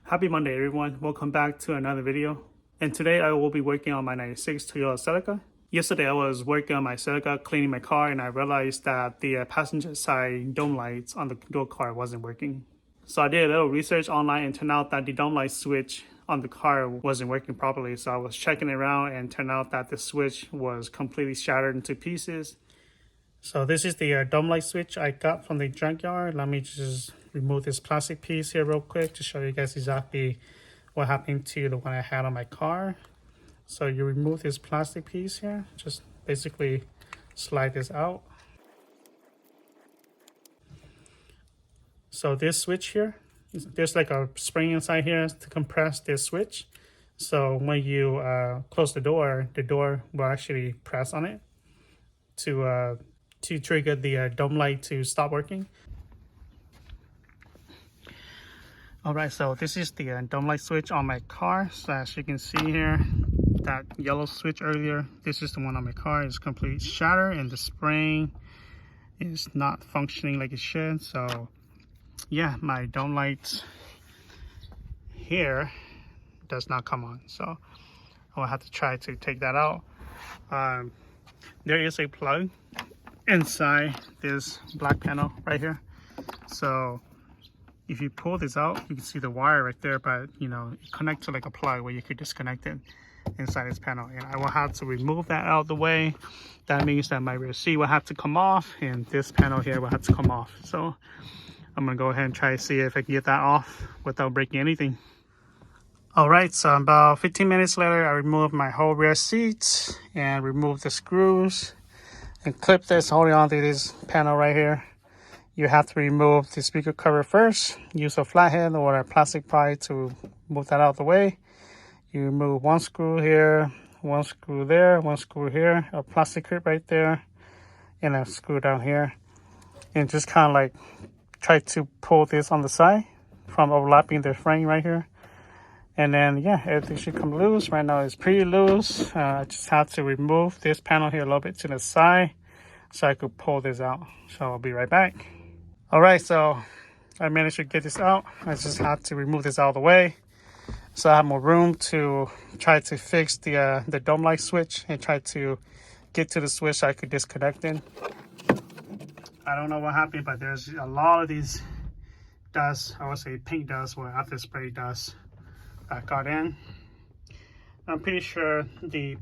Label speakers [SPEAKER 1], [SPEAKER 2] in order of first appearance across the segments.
[SPEAKER 1] Happy Monday, everyone. Welcome back to another video. And today I will be working on my 96 Toyota Celica. Yesterday I was working on my Celica, cleaning my car, and I realized that the passenger side dome lights on the door car wasn't working. So I did a little research online and turned out that the dome light switch on the car wasn't working properly. So I was checking it around and turned out that the switch was completely shattered into pieces. So this is the dome light switch I got from the junkyard. Let me just remove this plastic piece here real quick to show you guys exactly what happened to the one I had on my car. So you remove this plastic piece here, just basically slide this out. So this switch here, there's like a spring inside here to compress this switch. So when you close the door will actually press on it to trigger the dome light to stop working. Alright, so this is the dome light switch on my car. So as you can see here, that yellow switch earlier, this is the one on my car. It's completely shattered and the spring is not functioning like it should. So yeah, my dome light here does not come on. So I'll have to try to take that out. There is a plug inside this black panel right here. So if you pull this out, you can see the wire right there, but you know, it connects to like a plug where you could disconnect it inside this panel. And I will have to remove that out of the way. That means that my rear seat will have to come off and this panel here will have to come off. So I'm gonna go ahead and try to see if I can get that off without breaking anything. All right, so about 15 minutes later, I removed my whole rear seat and removed the screws and clip this holding onto this panel right here. You have to remove the speaker cover first. Use a flathead or a plastic pry to move that out of the way. You remove one screw here, one screw there, one screw here, a plastic clip right there, and a screw down here. And just kind of like try to pull this on the side from overlapping the frame right here. And then yeah, everything should come loose. Right now it's pretty loose. I just have to remove this panel here a little bit to the side so I could pull this out. So I'll be right back. All right, so I managed to get this out. I just have to remove this out of the way so I have more room to try to fix the dome light switch and try to get to the switch so I could disconnect it. I don't know what happened, but there's a lot of these dust, I would say pink dust or after spray dust that got in. I'm pretty sure the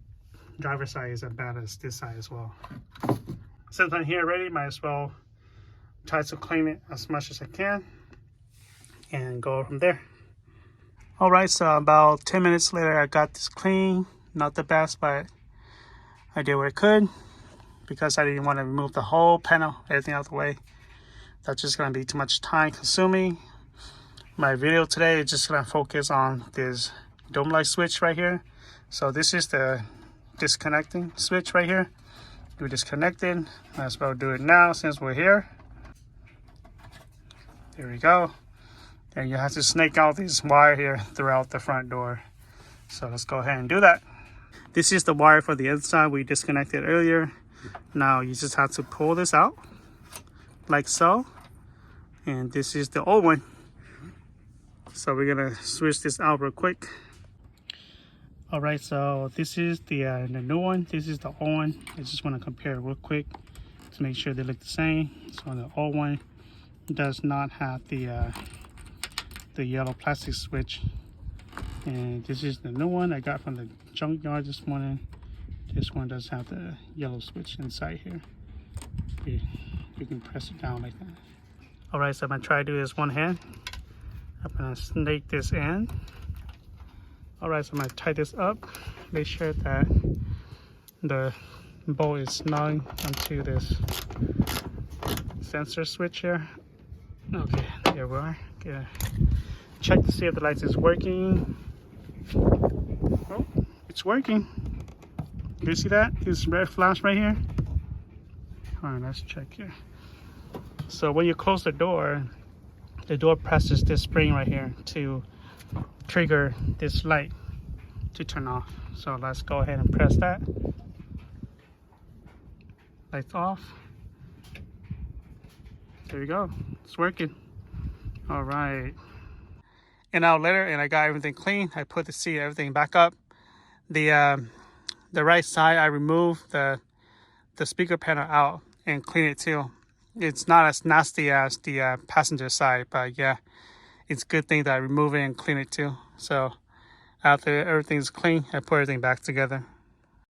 [SPEAKER 1] driver's side is as bad as this side as well. Since I'm here already, might as well try to clean it as much as I can and go from there. All right, so about 10 minutes later, I got this clean. Not the best, but I did what I could because I didn't want to remove the whole panel, everything out of the way. That's just gonna be too much time consuming. My video today is just gonna focus on this dome light switch right here. So this is the disconnecting switch right here. We disconnected. Might as well do it now since we're here. There we go. And you have to snake out this wire here throughout the front door. So let's go ahead and do that. This is the wire for the inside we disconnected earlier. Now you just have to pull this out like so. And this is the old one. So we're gonna switch this out real quick. All right, so this is the new one. This is the old one. I just want to compare it real quick to make sure they look the same. So the old one does not have the yellow plastic switch, and this is the new one I got from the junkyard this morning. This one does have the yellow switch inside here. You can press it down like that. All right, so I'm gonna try to do this one hand. I'm gonna snake this in. All right, so I'm gonna tie this up. Make sure that the bolt is snug onto this sensor switch here. Okay, there we are. Okay. Check to see if the lights is working. Oh, it's working. Do you see that? This red flash right here. All right, let's check here. So when you close the door presses this spring right here to trigger this light to turn off. So let's go ahead and press that. Lights off. There we go. It's working. All right. an hour later and I got everything clean. I put the seat, everything back up. The right side, I removed the speaker panel out and clean it too. It's not as nasty as the passenger side, but yeah, it's a good thing that I remove it and clean it too. So after everything's clean, I put everything back together.